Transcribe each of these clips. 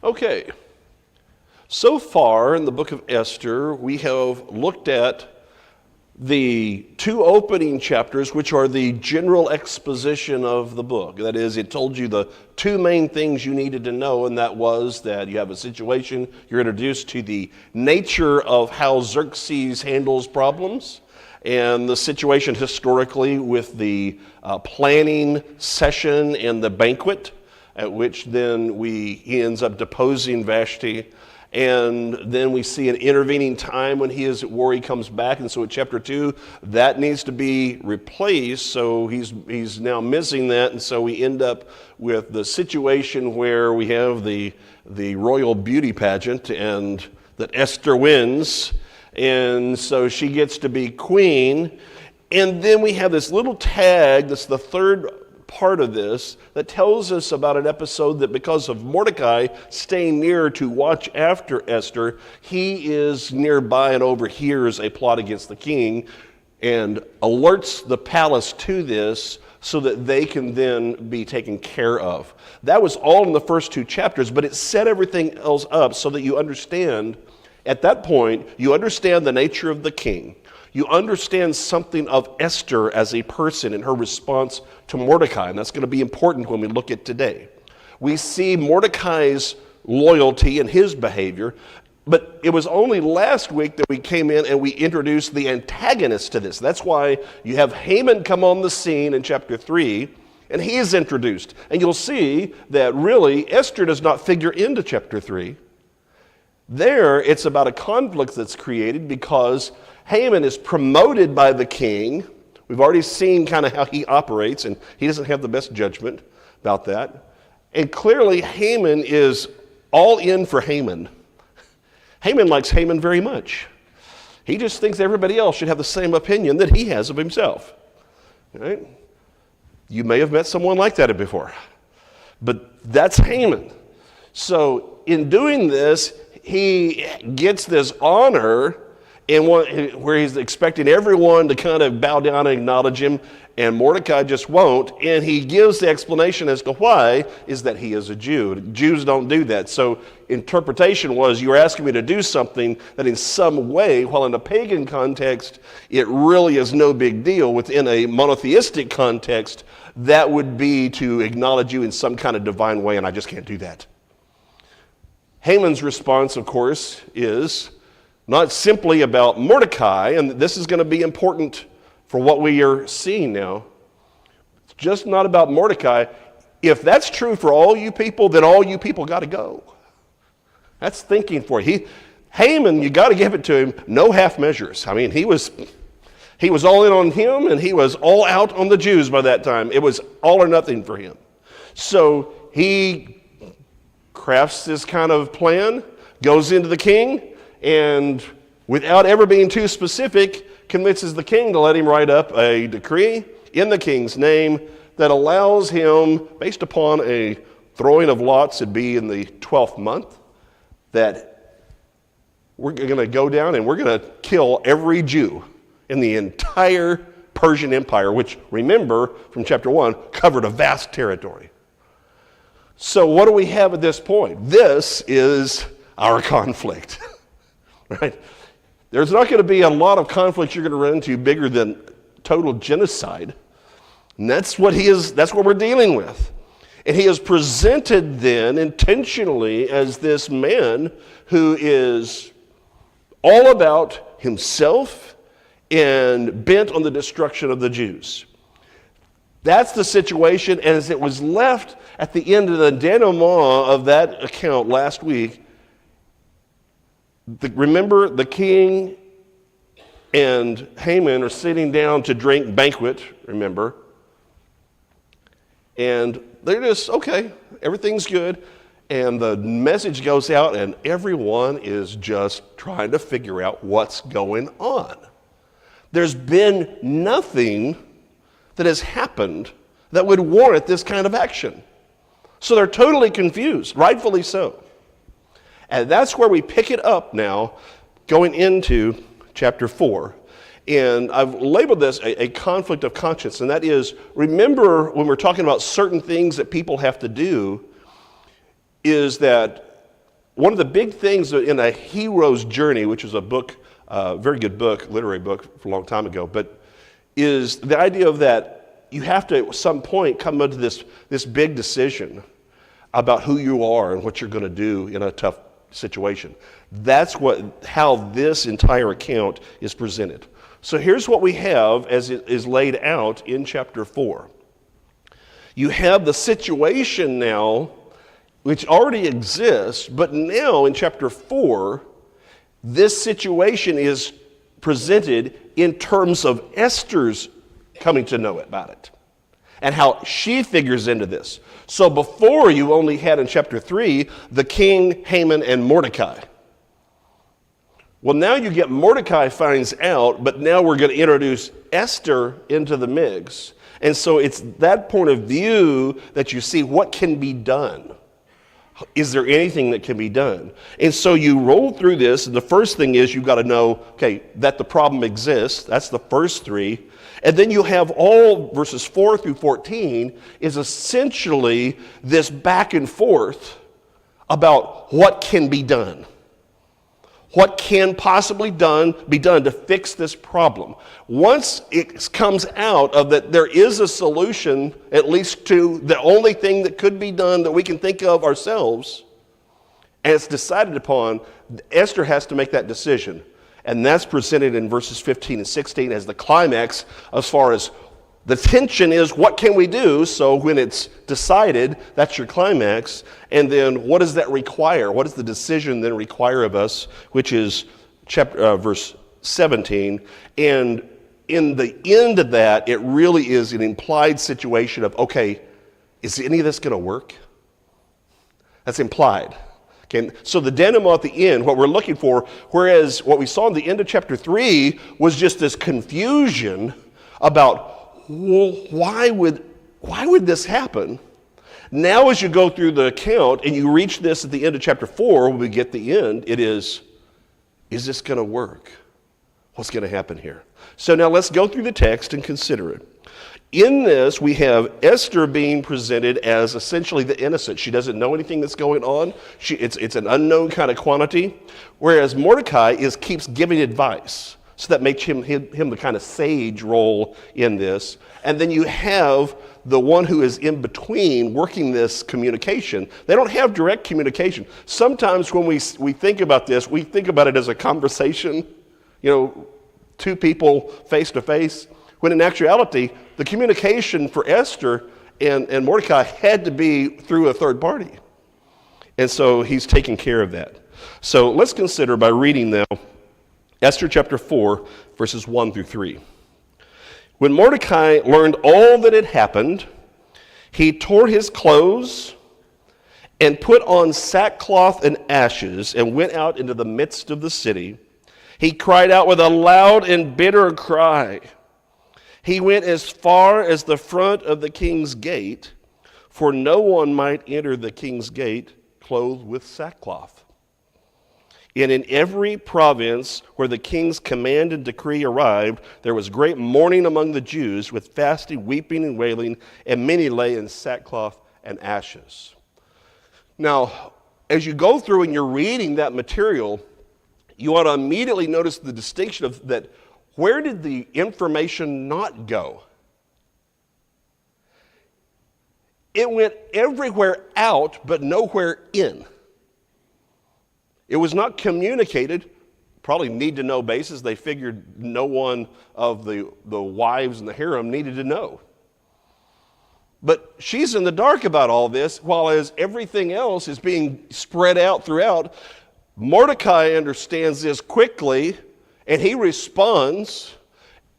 Okay, so far in the book of Esther, we have looked at the two opening chapters, which are the general exposition of the book. That is, it told you the two main things you needed to know, and that was that you have a situation, you're introduced to the nature of how Xerxes handles problems, and the situation historically with the planning session and the banquet, at which then he ends up deposing Vashti. And then we see an intervening time when he is at war, he comes back. And so at chapter 2, that needs to be replaced. So he's now missing that. And so we end up with the situation where we have the royal beauty pageant and that Esther wins. And so she gets to be queen. And then we have this little tag, that's the third part of this, that tells us about an episode that because of Mordecai staying near to watch after Esther, he is nearby and overhears a plot against the king and alerts the palace to this so that they can then be taken care of. That was all in the first two chapters, but it set everything else up so that you understand, at that point, you understand the nature of the king. You understand something of Esther as a person and her response to Mordecai, and that's going to be important when we look at today. We see Mordecai's loyalty and his behavior, but it was only last week that we came in and we introduced the antagonist to this. That's why you have Haman come on the scene in chapter 3, and he is introduced. And you'll see that really Esther does not figure into chapter 3. There, it's about a conflict that's created because Haman is promoted by the king. We've already seen kind of how he operates, and he doesn't have the best judgment about that. And clearly, Haman is all in for Haman. Haman likes Haman very much. He just thinks everybody else should have the same opinion that he has of himself. Right? You may have met someone like that before, but that's Haman. So in doing this, he gets this honor and where he's expecting everyone to kind of bow down and acknowledge him, and Mordecai just won't. And he gives the explanation as to why, is that he is a Jew. Jews don't do that. So interpretation was, you're asking me to do something that in some way, while in a pagan context, it really is no big deal. Within a monotheistic context, that would be to acknowledge you in some kind of divine way, and I just can't do that. Haman's response, of course, is not simply about Mordecai, and this is going to be important for what we are seeing now. It's just not about Mordecai. If that's true for all you people, then all you people got to go. That's thinking for you. Haman, you got to give it to him, no half measures. I mean, he was all in on him, and he was all out on the Jews by that time. It was all or nothing for him. So he crafts this kind of plan, goes into the king, and without ever being too specific, convinces the king to let him write up a decree in the king's name that allows him, based upon a throwing of lots, it'd be in the 12th month, that we're going to go down and we're going to kill every Jew in the entire Persian Empire, which, remember, from chapter 1, covered a vast territory. So what do we have at this point? This is our conflict. Right? There's not going to be a lot of conflicts you're going to run into bigger than total genocide. And that's what we're dealing with. And he is presented then intentionally as this man who is all about himself and bent on the destruction of the Jews. That's the situation, and as it was left at the end of the denouement of that account last week, remember, the king and Haman are sitting down to drink banquet, remember, and they're just, okay, everything's good, and the message goes out, and everyone is just trying to figure out what's going on. There's been nothing that has happened that would warrant this kind of action. So they're totally confused, rightfully so. And that's where we pick it up now, going into chapter 4. And I've labeled this a conflict of conscience, and that is, remember when we're talking about certain things that people have to do, is that one of the big things in A Hero's Journey, which is a book, very good book, literary book from a long time ago, but is the idea of that you have to at some point come into this big decision about who you are and what you're going to do in a tough situation. That's how this entire account is presented. So here's what we have as it is laid out in chapter 4. You have the situation now, which already exists, but now in chapter 4, this situation is presented in terms of Esther's coming to know about it and how she figures into this. So before, you only had in chapter 3 the king, Haman, and Mordecai. Well, now you get Mordecai finds out, but now we're going to introduce Esther into the mix. And so it's that point of view that you see what can be done. Is there anything that can be done? And so you roll through this, and the first thing is you've got to know, okay, that the problem exists. That's the first 3. And then you have all verses 4 through 14 is essentially this back and forth about what can be done. What can possibly be done to fix this problem? Once it comes out of that there is a solution, at least to the only thing that could be done that we can think of ourselves, and it's decided upon, Esther has to make that decision. And that's presented in verses 15 and 16 as the climax as far as the tension is, what can we do? So when it's decided, that's your climax. And then what does that require? What does the decision then require of us? Which is verse 17. And in the end of that, it really is an implied situation of, okay, is any of this going to work? That's implied. Okay, so the denouement at the end, what we're looking for, whereas what we saw in the end of chapter 3 was just this confusion about, well, why would this happen? Now as you go through the account and you reach this at the end of chapter 4, when we get the end, it is this going to work? What's going to happen here? So now let's go through the text and consider it. In this, we have Esther being presented as essentially the innocent. She doesn't know anything that's going on. It's an unknown kind of quantity, whereas Mordecai keeps giving advice. So that makes him the kind of sage role in this. And then you have the one who is in between working this communication. They don't have direct communication. Sometimes when we think about this, we think about it as a conversation, two people face to face, when in actuality, the communication for Esther and Mordecai had to be through a third party. And so he's taking care of that. So let's consider by reading now Esther chapter 4, verses 1 through 3. When Mordecai learned all that had happened, he tore his clothes and put on sackcloth and ashes and went out into the midst of the city. He cried out with a loud and bitter cry. He went as far as the front of the king's gate, for no one might enter the king's gate clothed with sackcloth. And in every province where the king's command and decree arrived, there was great mourning among the Jews with fasting, weeping, and wailing, and many lay in sackcloth and ashes. Now, as you go through and you're reading that material, you ought to immediately notice the distinction of that. Where did the information not go? It went everywhere out, but nowhere in. It was not communicated, probably need-to-know basis. They figured no one of the wives in the harem needed to know. But she's in the dark about all this, while as everything else is being spread out throughout. Mordecai understands this quickly, and he responds.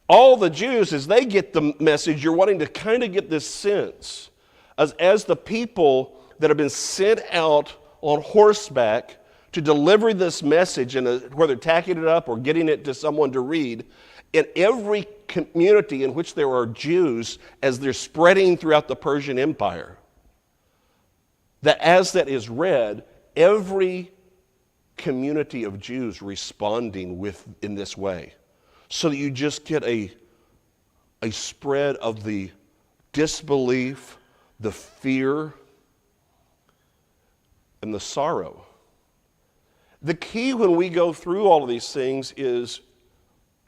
All the Jews, as they get the message, you're wanting to kind of get this sense, as the people that have been sent out on horseback to deliver this message, whether tacking it up or getting it to someone to read, in every community in which there are Jews, as they're spreading throughout the Persian Empire, that as that is read, every community of Jews responding in this way, so that you just get a spread of the disbelief, the fear, and the sorrow The key when we go through all of these things is,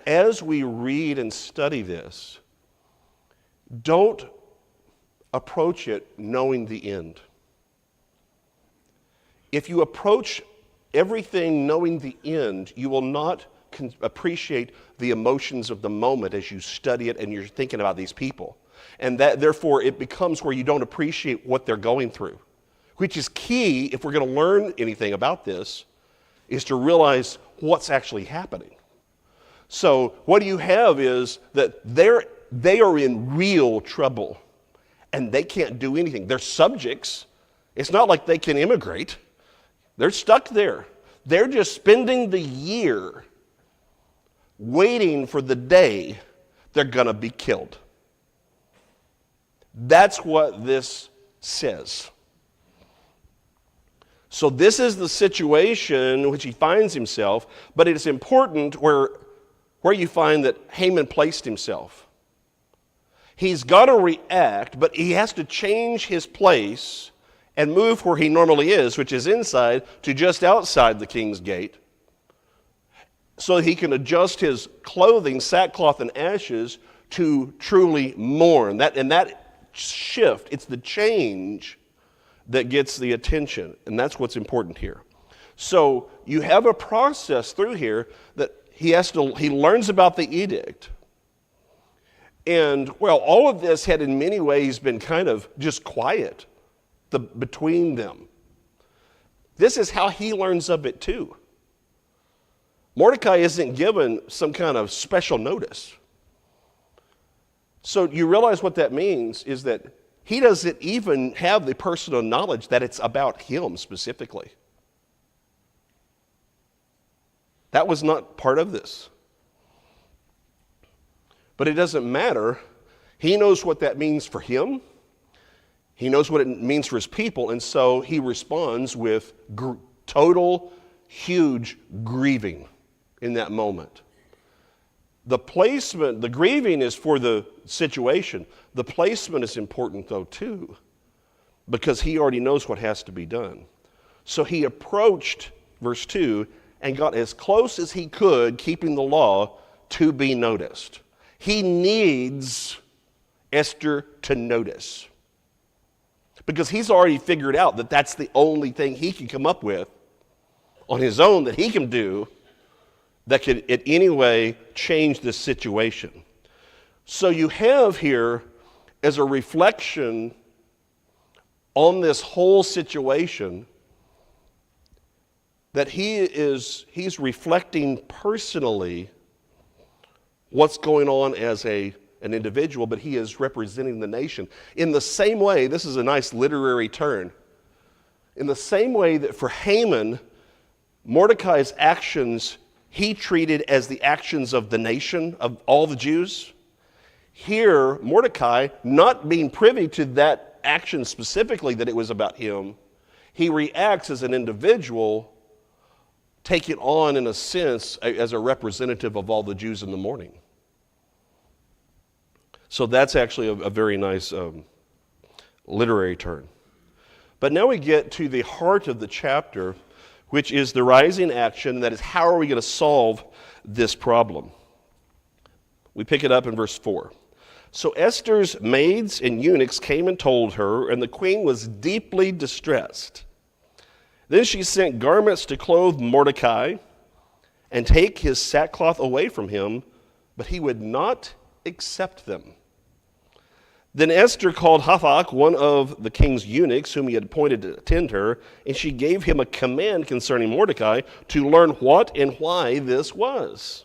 as we read and study this, don't approach it knowing the end. If you approach everything knowing the end, you will not appreciate the emotions of the moment as you study it and you're thinking about these people. And that, therefore, it becomes where you don't appreciate what they're going through, which is key if we're going to learn anything about this, is to realize what's actually happening. So what you have is that they are in real trouble, and they can't do anything. They're subjects. It's not like they can immigrate. They're stuck there. They're just spending the year waiting for the day they're going to be killed. That's what this says. So this is the situation in which he finds himself, but it is important where you find that Haman placed himself. He's got to react, but he has to change his place and move where he normally is, which is inside, to just outside the king's gate, so he can adjust his clothing, sackcloth and ashes, to truly mourn. That shift, it's the change that gets the attention, and that's what's important here. So you have a process through here that he learns about the edict. And, well, all of this had in many ways been kind of just quiet between them. This is how he learns of it too. Mordecai isn't given some kind of special notice. So you realize what that means is that he doesn't even have the personal knowledge that it's about him specifically. That was not part of this. But it doesn't matter. He knows what that means for him. He knows what it means for his people, and so he responds with total, huge grieving in that moment. The placement, the grieving is for the situation. The placement is important, though, too, because he already knows what has to be done. So he approached, verse 2, and got as close as he could, keeping the law, to be noticed. He needs Esther to notice, because he's already figured out that that's the only thing he can come up with on his own that he can do that could in any way change this situation. So you have here, as a reflection on this whole situation, that he's reflecting personally what's going on as an individual, but he is representing the nation. In the same way, this is a nice literary turn. In the same way that for Haman, Mordecai's actions he treated as the actions of the nation, of all the Jews. Here, Mordecai, not being privy to that action specifically that it was about him, he reacts as an individual, taking on, in a sense, as a representative of all the Jews in the morning. So that's actually a very nice literary turn. But now we get to the heart of the chapter, which is the rising action, that is, how are we going to solve this problem? We pick it up in verse 4. So Esther's maids and eunuchs came and told her, and the queen was deeply distressed. Then she sent garments to clothe Mordecai and take his sackcloth away from him, but he would not accept them. Then Esther called Hathach, one of the king's eunuchs, whom he had appointed to attend her, and she gave him a command concerning Mordecai to learn what and why this was.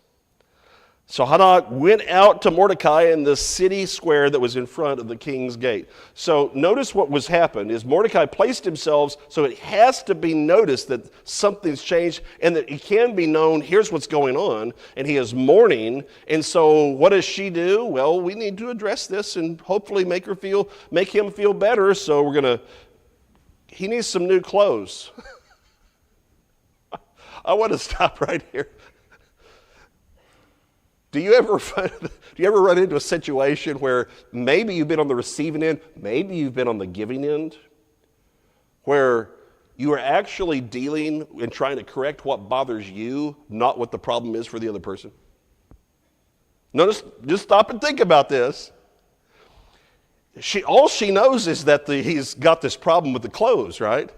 So Hathach went out to Mordecai in the city square that was in front of the king's gate. So notice what was happened is Mordecai placed himself so it has to be noticed that something's changed and that it can be known, here's what's going on, and he is mourning. And so what does she do? Well, we need to address this and hopefully make him feel better. So he needs some new clothes. I want to stop right here. Do you ever run into a situation where maybe you've been on the receiving end, maybe you've been on the giving end, where You are actually dealing and trying to correct what bothers you, not what the problem is for the other person. Notice, just stop and think about this. All she knows is that he's got this problem with the clothes, right?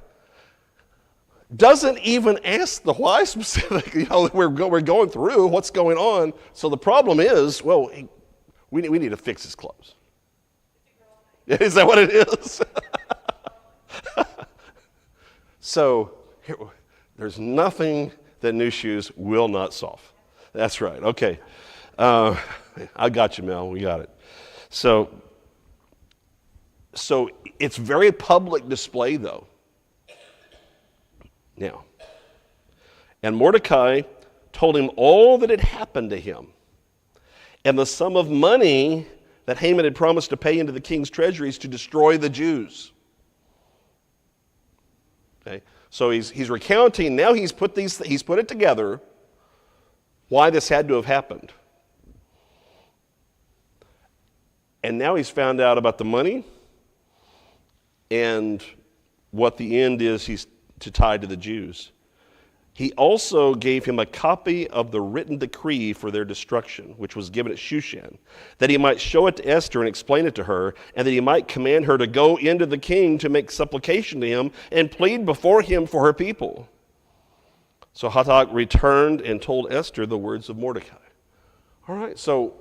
Doesn't even ask the why specifically. We're going through what's going on. So the problem is, well, we need to fix his clothes. Is that what it is? So there's nothing that new shoes will not solve. That's right. Okay. I got you, Mel. We got it. So it's very public display, though. Now, and Mordecai told him all that had happened to him, and the sum of money that Haman had promised to pay into the king's treasuries to destroy the Jews. Okay, so he's recounting. Now he's put it together. Why this had to have happened, and now he's found out about the money, and what the end is. He's to tie to the Jews. He also gave him a copy of the written decree for their destruction, which was given at Shushan, that he might show it to Esther and explain it to her, and that he might command her to go into the king to make supplication to him and plead before him for her people. So Hathach returned and told Esther the words of Mordecai. All right, so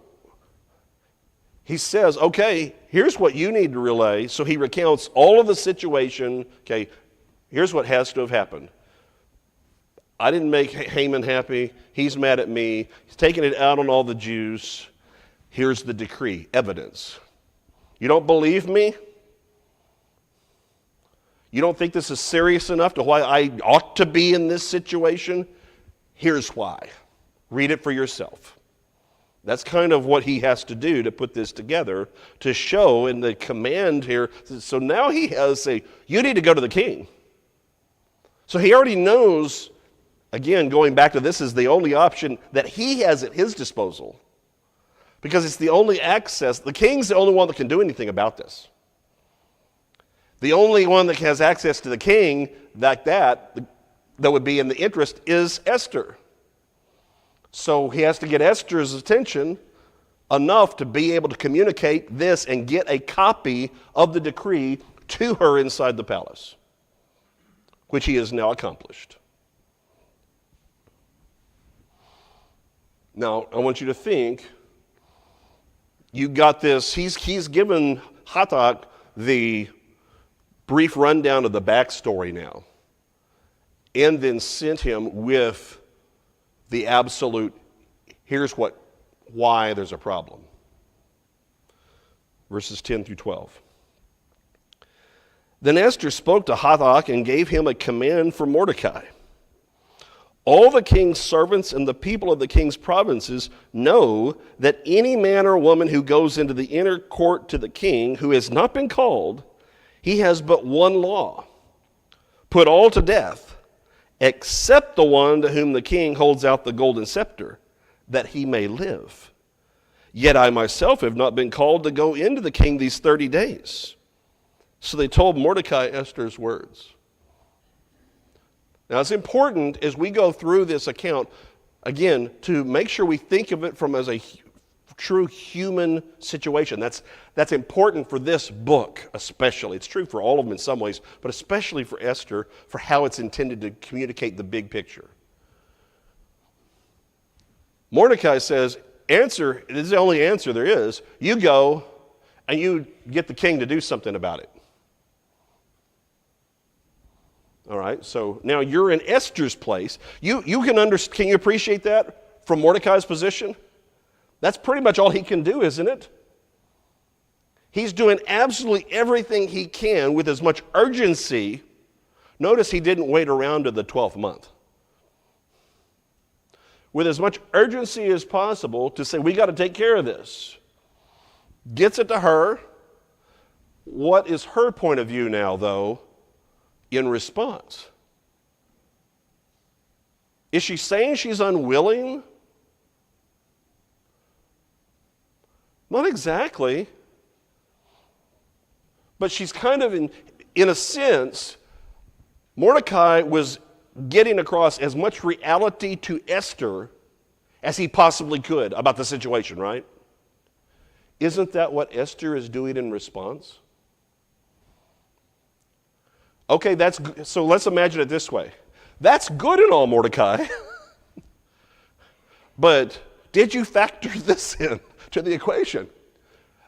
he says, okay, here's what you need to relay. So he recounts all of the situation. Okay, here's what has to have happened. I didn't make Haman happy. He's mad at me. He's taking it out on all the Jews. Here's the decree, evidence. You don't believe me? You don't think this is serious enough to why I ought to be in this situation? Here's why. Read it for yourself. That's kind of what he has to do to put this together, to show in the command here. So now he has you need to go to the king. So he already knows, again, going back to this is the only option that he has at his disposal. Because it's the only access. The king's the only one that can do anything about this. The only one that has access to the king like that would be in the interest is Esther. So he has to get Esther's attention enough to be able to communicate this and get a copy of the decree to her inside the palace, which he has now accomplished. Now, I want you to think, you got this, he's given Hathach the brief rundown of the backstory now, and then sent him with the absolute, here's why there's a problem. Verses 10 through 12. Then Esther spoke to Hathach and gave him a command for Mordecai. All the king's servants and the people of the king's provinces know that any man or woman who goes into the inner court to the king who has not been called, he has but one law: put all to death, except the one to whom the king holds out the golden scepter, that he may live. Yet I myself have not been called to go into the king these 30 days. So they told Mordecai Esther's words. Now it's important as we go through this account, again, to make sure we think of it from as a true human situation. That's important for this book especially. It's true for all of them in some ways, but especially for Esther, for how it's intended to communicate the big picture. Mordecai says, this is the only answer there is. You go and you get the king to do something about it. All right, so now you're in Esther's place. Can you appreciate that from Mordecai's position? That's pretty much all he can do, isn't it? He's doing absolutely everything he can with as much urgency. Notice he didn't wait around to the 12th month. With as much urgency as possible to say, we got to take care of this. Gets it to her. What is her point of view now, though, in response? Is she saying she's unwilling? Not exactly. But she's kind of, in a sense, Mordecai was getting across as much reality to Esther as he possibly could about the situation, right? Isn't that what Esther is doing in response? Okay, so let's imagine it this way. That's good and all, Mordecai. But did you factor this in to the equation?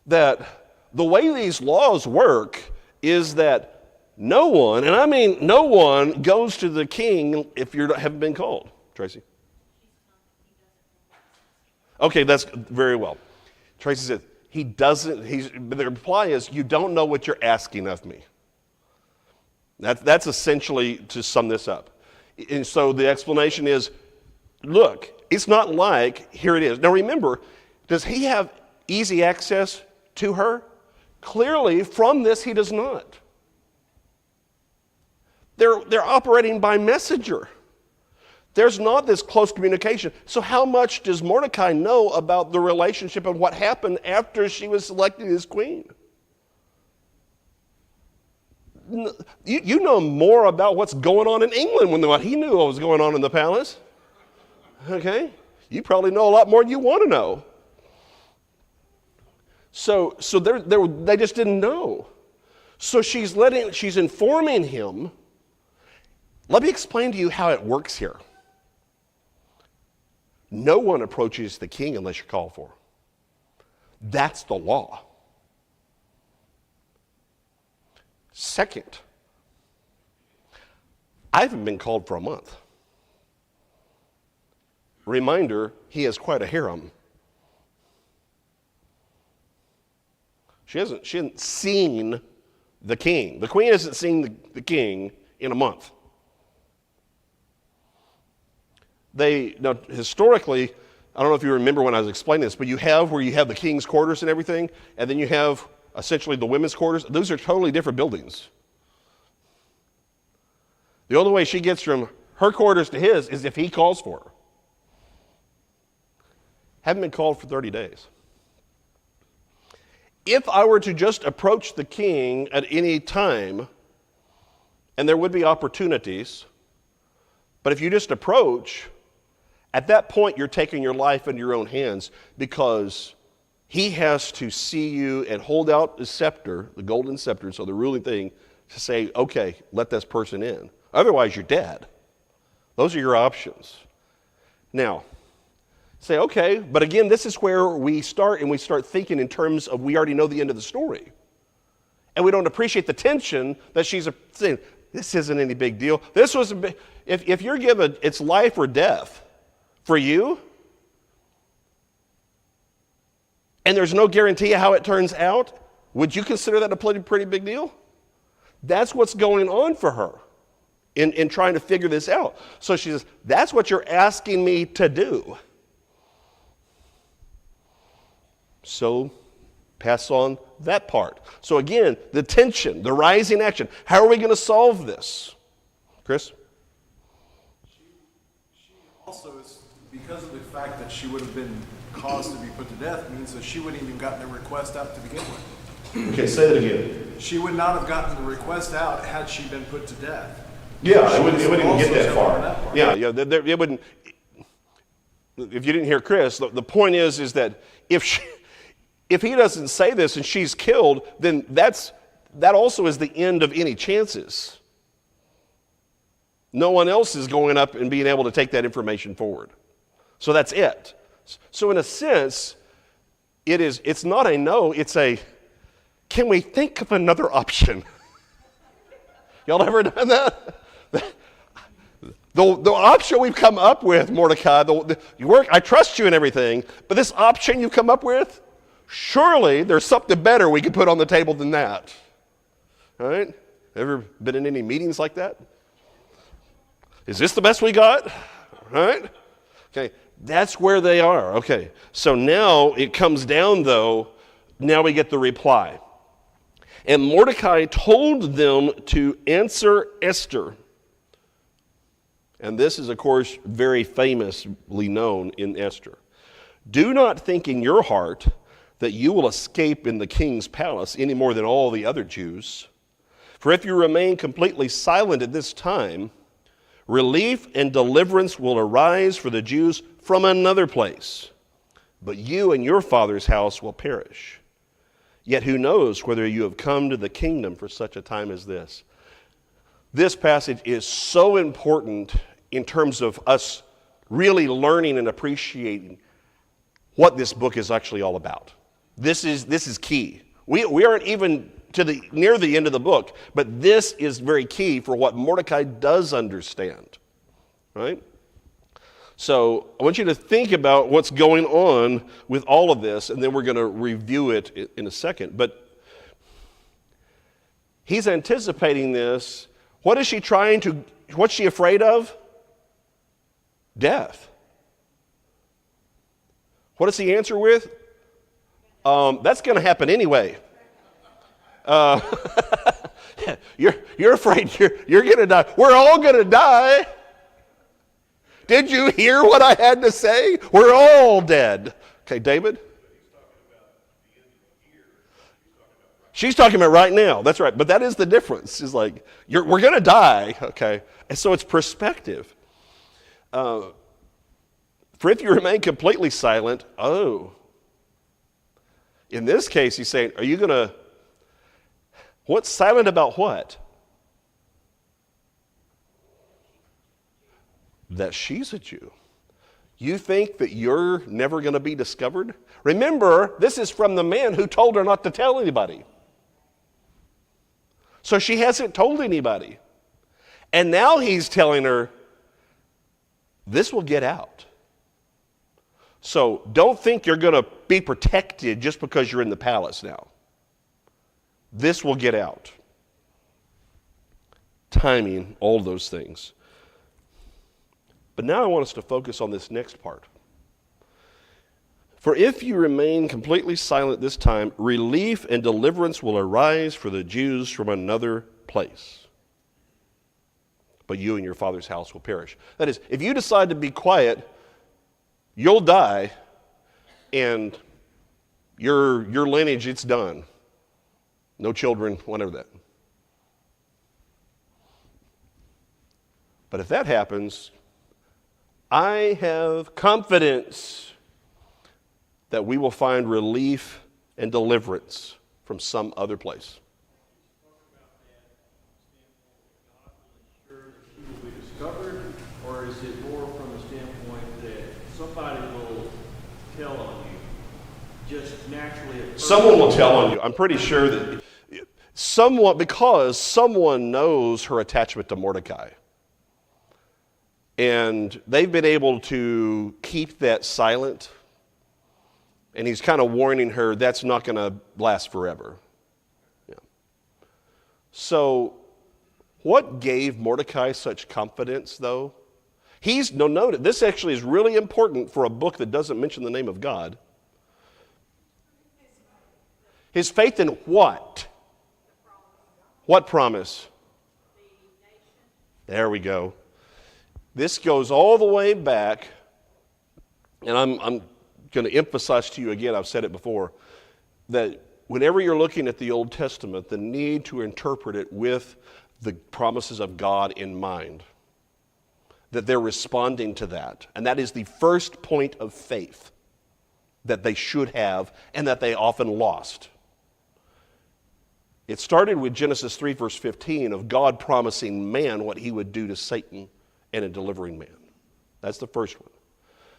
That the way these laws work is that no one, and I mean no one, goes to the king if you haven't been called. Tracy? Okay, that's very well. Tracy said, he doesn't, but the reply is, you don't know what you're asking of me. That's essentially to sum this up. And so the explanation is, look, it's not like, here it is. Now remember, does he have easy access to her? Clearly, from this, he does not. They're operating by messenger. There's not this close communication. So how much does Mordecai know about the relationship and what happened after she was selected as queen? You know more about what's going on in England than what he knew what was going on in the palace. Okay? You probably know a lot more than you want to know. So they just didn't know. So she's informing him. Let me explain to you how it works here. No one approaches the king unless you're called for. That's the law. Second, I haven't been called for a month. Reminder, he has quite a harem. She hasn't seen the king. The queen hasn't seen the king in a month. Now, historically, I don't know if you remember when I was explaining this, but you have the king's quarters and everything, and then you have essentially the women's quarters. Those are totally different buildings. The only way she gets from her quarters to his is if he calls for her. Haven't been called for 30 days. If I were to just approach the king at any time, and there would be opportunities, but if you just approach, at that point you're taking your life into your own hands, because he has to see you and hold out the scepter, the golden scepter, so the ruling thing, to say, okay, let this person in. Otherwise, you're dead. Those are your options. Now, say, okay, but again, this is where we start thinking in terms of we already know the end of the story. And we don't appreciate the tension that she's saying, this isn't any big deal. This was if you're given, it's life or death for you, and there's no guarantee of how it turns out, would you consider that a pretty big deal? That's what's going on for her in trying to figure this out. So she says, that's what you're asking me to do. So pass on that part. So again, the tension, the rising action. How are we going to solve this? Chris? She also is, because of the fact that she would have been caused to be put to death, means that she wouldn't even gotten the request out to begin with. Okay, say that again. She would not have gotten the request out had she been put to death. Yeah, it wouldn't even get that far. Yeah, it wouldn't. If you didn't hear Chris, the point is that if he doesn't say this and she's killed, then that also is the end of any chances. No one else is going up and being able to take that information forward. So that's it. So in a sense, it's not a no, it's a, can we think of another option? Y'all ever done that? The option we've come up with, Mordecai, I trust you and everything, but this option you've come up with, surely there's something better we could put on the table than that. All right? Ever been in any meetings like that? Is this the best we got? All right? Okay, that's where they are. Okay, so now it comes down, though, now we get the reply. And Mordecai told them to answer Esther. And this is, of course, very famously known in Esther. Do not think in your heart that you will escape in the king's palace any more than all the other Jews. For if you remain completely silent at this time, relief and deliverance will arise for the Jews from another place, but you and your father's house will perish. Yet who knows whether you have come to the kingdom for such a time as this? This passage is so important in terms of us really learning and appreciating what this book is actually all about. This is key. We aren't even near the end of the book, but this is very key for what Mordecai does understand, right? So I want you to think about what's going on with all of this, and then we're going to review it in a second. But he's anticipating this. What's she afraid of? Death. What does he answer with? That's going to happen anyway. You're afraid you're going to die. We're all going to die. Did you hear what I had to say? We're all dead. Okay, David? She's talking about right now. That's right. But that is the difference. It's like, we're going to die. Okay. And so it's perspective. For if you remain completely silent, in this case, he's saying, are you going to, what's silent about what? That she's a Jew. You think that you're never going to be discovered? Remember, this is from the man who told her not to tell anybody. So she hasn't told anybody. And now he's telling her, this will get out. So don't think you're going to be protected just because you're in the palace now. This will get out. Timing, all those things. But now I want us to focus on this next part. For if you remain completely silent this time, relief and deliverance will arise for the Jews from another place. But you and your father's house will perish. That is, if you decide to be quiet, you'll die, and your lineage, it's done. No children, whatever that. But if that happens, I have confidence that we will find relief and deliverance from some other place. Will be discovered, or is it more from the standpoint that somebody will tell on you just naturally? Someone will tell on you. I'm pretty sure that because someone knows her attachment to Mordecai. And they've been able to keep that silent. And he's kind of warning her that's not going to last forever. Yeah. So what gave Mordecai such confidence, though? Note, this actually is really important for a book that doesn't mention the name of God. His faith in what? What promise? There we go. This goes all the way back, and I'm going to emphasize to you again, I've said it before, that whenever you're looking at the Old Testament, the need to interpret it with the promises of God in mind, that they're responding to that. And that is the first point of faith that they should have and that they often lost. It started with Genesis 3, verse 15, of God promising man what he would do to Satan and in delivering man. That's the first one.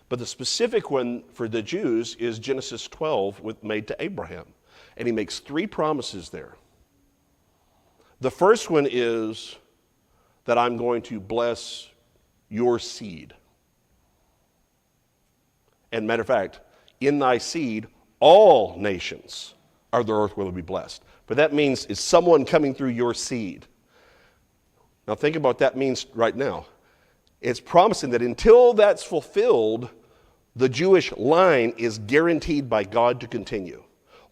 But the specific one for the Jews is Genesis 12, made to Abraham. And he makes 3 promises there. The first one is that I'm going to bless your seed. And matter of fact, in thy seed, all nations of the earth will be blessed. But that means is someone coming through your seed. Now think about what that means right now. It's promising that until that's fulfilled, the Jewish line is guaranteed by God to continue.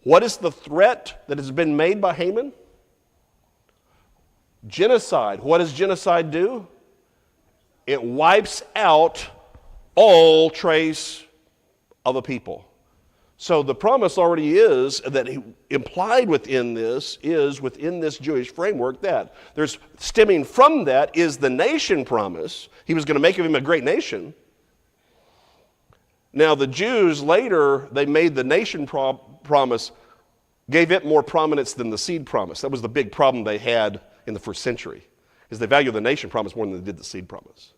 What is the threat that has been made by Haman? Genocide. What does genocide do? It wipes out all trace of a people. So the promise already is that implied within this is within this Jewish framework that there's stemming from that is the nation promise. He was going to make of him a great nation. Now the Jews later, they made the nation promise, gave it more prominence than the seed promise. That was the big problem they had in the first century, is they valued the nation promise more than they did the seed promise.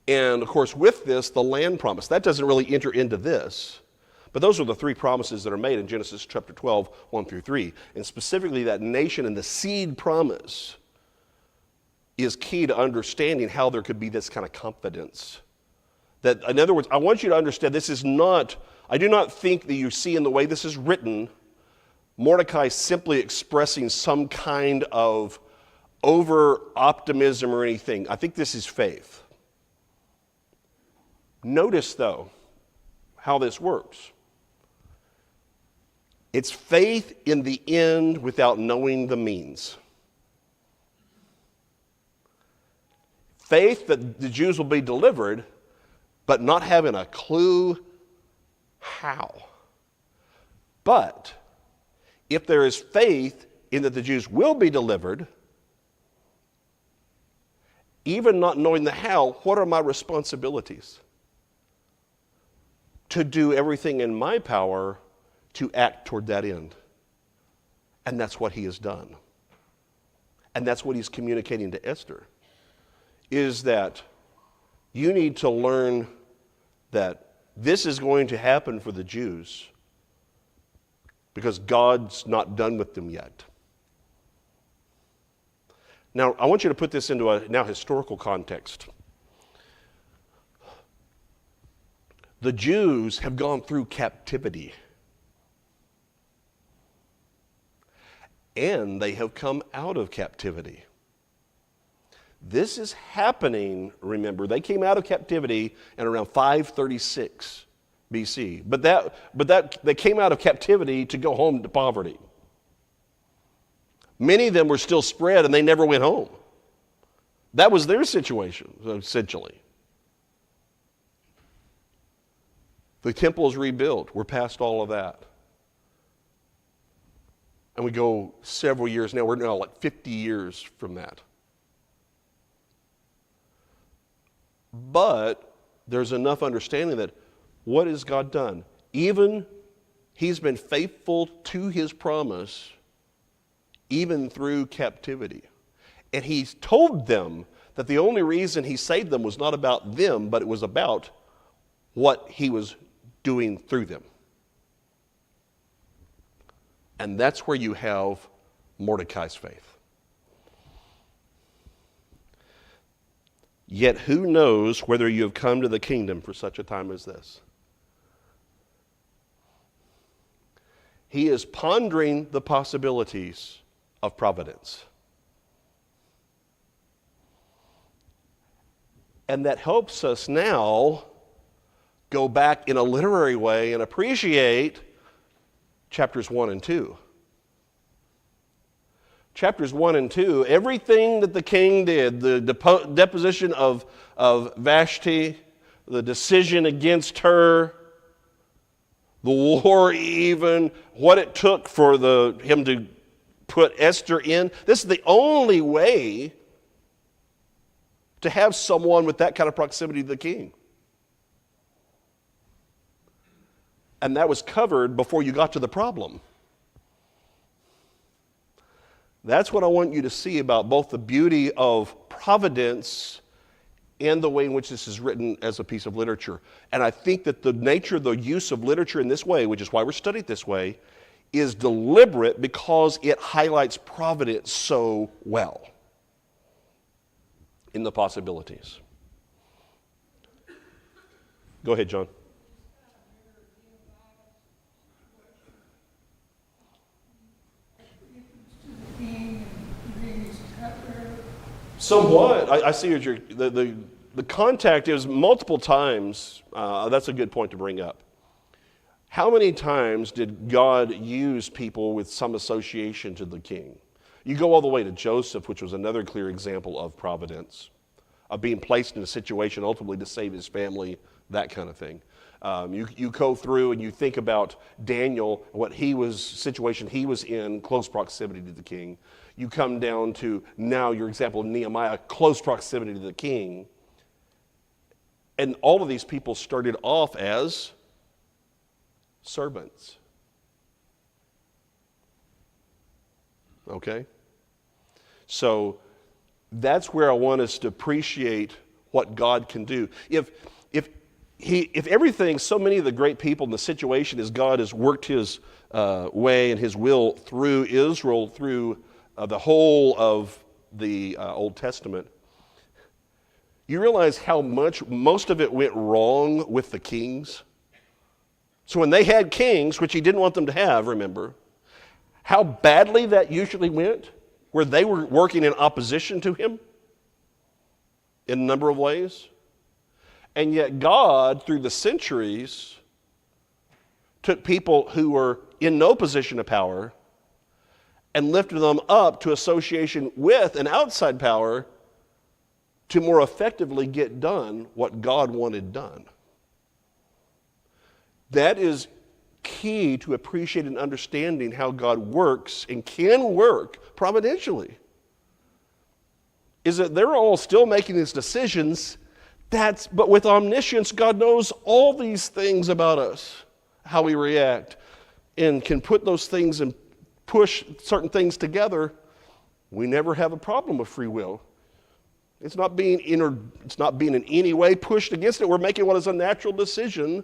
And of course with this, the land promise, that doesn't really enter into this. But those are the three promises that are made in Genesis chapter 12, 1 through 3. And specifically that nation and the seed promise is key to understanding how there could be this kind of confidence. That, in other words, I want you to understand this is not, I do not think that you see in the way this is written, Mordecai simply expressing some kind of over-optimism or anything. I think this is faith. Notice, though, how this works. It's faith in the end without knowing the means. Faith that the Jews will be delivered, but not having a clue how. But if there is faith in that the Jews will be delivered, even not knowing the how, what are my responsibilities? To do everything in my power to act toward that end. And that's what he has done. And that's what he's communicating to Esther, is that you need to learn that this is going to happen for the Jews because God's not done with them yet. Now, I want you to put this into a now historical context. The Jews have gone through captivity. And they have come out of captivity. This is happening, remember, they came out of captivity in around 536 BC. But they came out of captivity to go home to poverty. Many of them were still spread and they never went home. That was their situation, essentially. The temple is rebuilt. We're past all of that. And we go several years now. We're now like 50 years from that. But there's enough understanding that what has God done? Even he's been faithful to his promise even through captivity. And he's told them that the only reason he saved them was not about them, but it was about what he was doing through them. And that's where you have Mordecai's faith. Yet who knows whether you have come to the kingdom for such a time as this? He is pondering the possibilities of providence. And that helps us now go back in a literary way and appreciate chapters 1 and 2. Chapters 1 and 2, everything that the king did, the deposition of Vashti, the decision against her, the war even, what it took for him to put Esther in. This is the only way to have someone with that kind of proximity to the king. And that was covered before you got to the problem. That's what I want you to see about both the beauty of providence and the way in which this is written as a piece of literature. And I think that the nature of the use of literature in this way, which is why we're studied this way, is deliberate because it highlights providence so well in the possibilities. Go ahead, John. Somewhat. I see what the contact is multiple times. That's a good point to bring up. How many times did God use people with some association to the king? You go all the way to Joseph, which was another clear example of providence. of being placed in a situation ultimately to save his family, that kind of thing. You go through and you think about Daniel, situation he was in, close proximity to the king. You come down to now your example of Nehemiah, close proximity to the king. And all of these people started off as servants. Okay? So that's where I want us to appreciate what God can do. If everything, so many of the great people in the situation is God has worked his way and his will through Israel, through the whole of the Old Testament, you realize how much most of it went wrong with the kings? So when they had kings, which he didn't want them to have, remember, how badly that usually went, where they were working in opposition to him in a number of ways. And yet God, through the centuries, took people who were in no position of power and lifted them up to association with an outside power to more effectively get done what God wanted done. That is key to appreciate and understanding how God works and can work providentially. Is that they're all still making these decisions, but with omniscience, God knows all these things about us, how we react, and can put those things and push certain things together. We never have a problem with free will. It's not being in any way pushed against it. We're making what is a natural decision.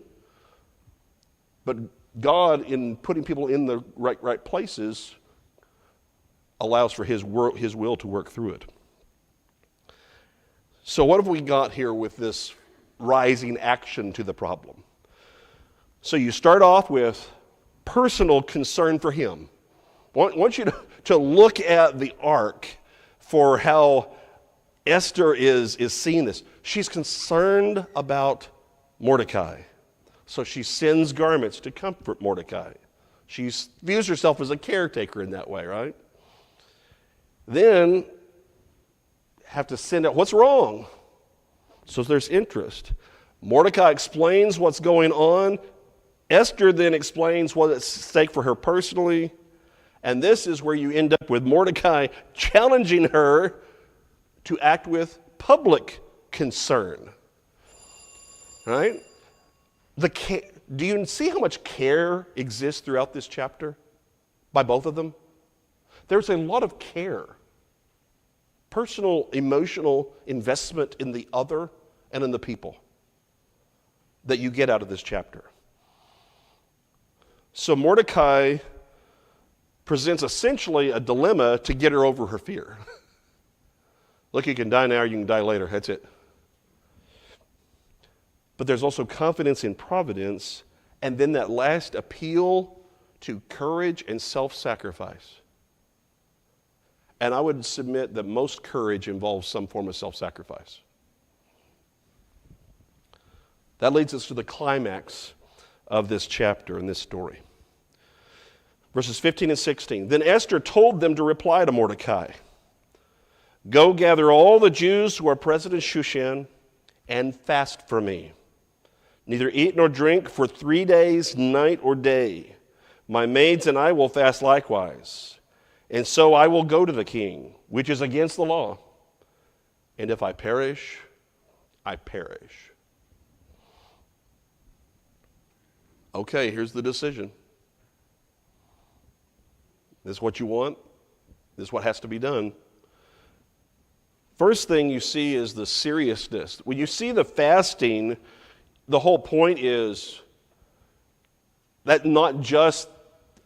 But God, in putting people in the right places, allows for his will to work through it. So what have we got here with this rising action to the problem? So you start off with personal concern for him. I want you to look at the arc for how Esther is seeing this. She's concerned about Mordecai. So she sends garments to comfort Mordecai. She views herself as a caretaker in that way, right? Then have to send out, what's wrong? So there's interest. Mordecai explains what's going on. Esther then explains what's at stake for her personally. And this is where you end up with Mordecai challenging her to act with public concern. Right? Do you see how much care exists throughout this chapter by both of them? There's a lot of care. Personal, emotional investment in the other and in the people that you get out of this chapter. So Mordecai presents essentially a dilemma to get her over her fear. Look, you can die now or you can die later. That's it. But there's also confidence in providence, and then that last appeal to courage and self-sacrifice. And I would submit that most courage involves some form of self-sacrifice. That leads us to the climax of this chapter and this story. Verses 15 and 16. Then Esther told them to reply to Mordecai, "Go gather all the Jews who are present in Shushan and fast for me. Neither eat nor drink for 3 days, night or day. My maids and I will fast likewise. And so I will go to the king, which is against the law. And if I perish, I perish." Okay, here's the decision. This is what you want. This is what has to be done. First thing you see is the seriousness. When you see the fasting, the whole point is that not just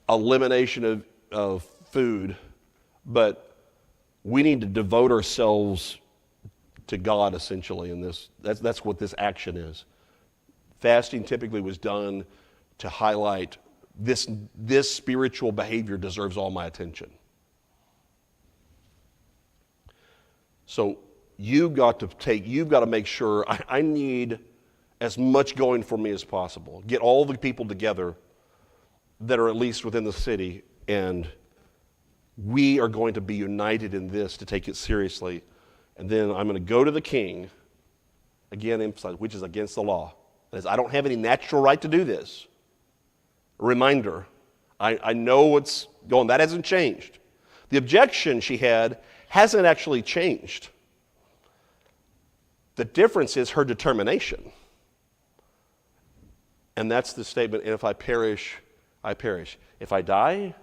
elimination of food, but we need to devote ourselves to God essentially in this. That's what this action is. Fasting typically was done to highlight this spiritual behavior deserves all my attention. So you've got to make sure I need as much going for me as possible. Get all the people together that are at least within the city, and we are going to be united in this to take it seriously and then I'm going to go to the king, again, emphasize, which is against the law. That is, I don't have any natural right to do this. A reminder, I know what's going on. That hasn't changed. The objection she had hasn't actually changed. The difference is her determination. And that's the statement, and if I perish, I perish. If I die,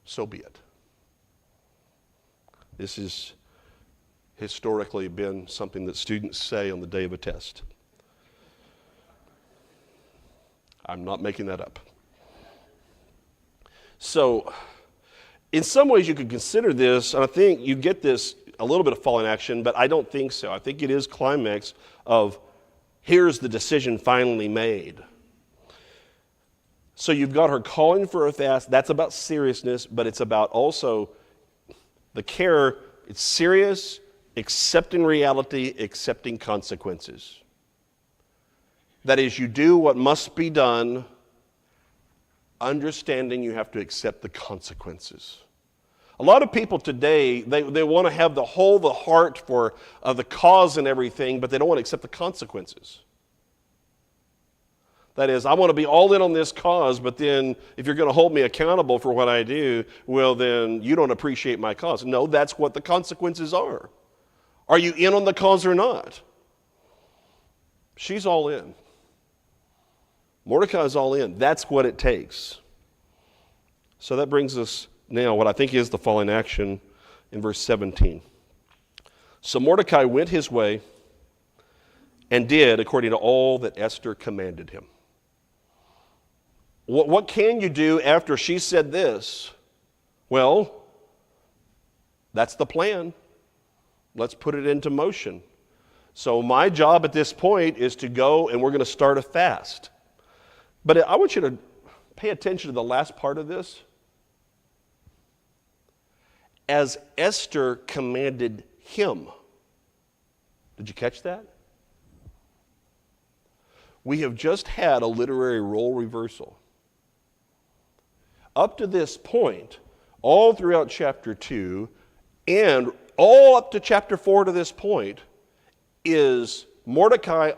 so be it. This has historically been something that students say on the day of a test. I'm not making that up. So, in some ways you could consider this, and I think you get this, a little bit of fallen action, but I don't think so. I think it is climax of, here's the decision finally made. So you've got her calling for a fast. That's about seriousness, but it's about also the care. It's serious, accepting reality, accepting consequences. That is, you do what must be done, understanding you have to accept the consequences. A lot of people today, they want to have the heart for the cause and everything, but they don't want to accept the consequences. That is, I want to be all in on this cause, but then if you're going to hold me accountable for what I do, well, then you don't appreciate my cause. No, that's what the consequences are. Are you in on the cause or not? She's all in. Mordecai is all in. That's what it takes. So that brings us now what I think is the falling action in verse 17. So Mordecai went his way and did according to all that Esther commanded him. What can you do after she said this? Well, that's the plan. Let's put it into motion. So my job at this point is to go and we're going to start a fast. But I want you to pay attention to the last part of this. As Esther commanded him. Did you catch that? We have just had a literary role reversal. Up to this point, all throughout chapter 2, and all up to chapter 4 to this point, is Mordecai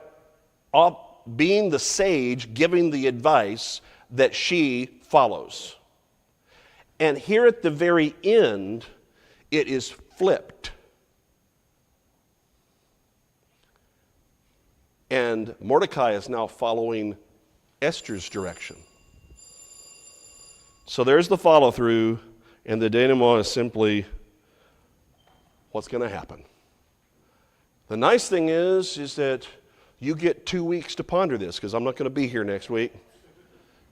being the sage, giving the advice that she follows. And here at the very end, it is flipped. And Mordecai is now following Esther's direction. So there's the follow through, and the denouement is simply what's going to happen. The nice thing is that you get 2 weeks to ponder this, because I'm not going to be here next week.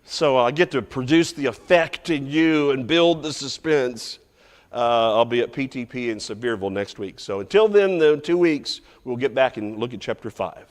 So I get to produce the effect in you and build the suspense. I'll be at PTP in Sevierville next week. So until then, the 2 weeks, we'll get back and look at chapter 5.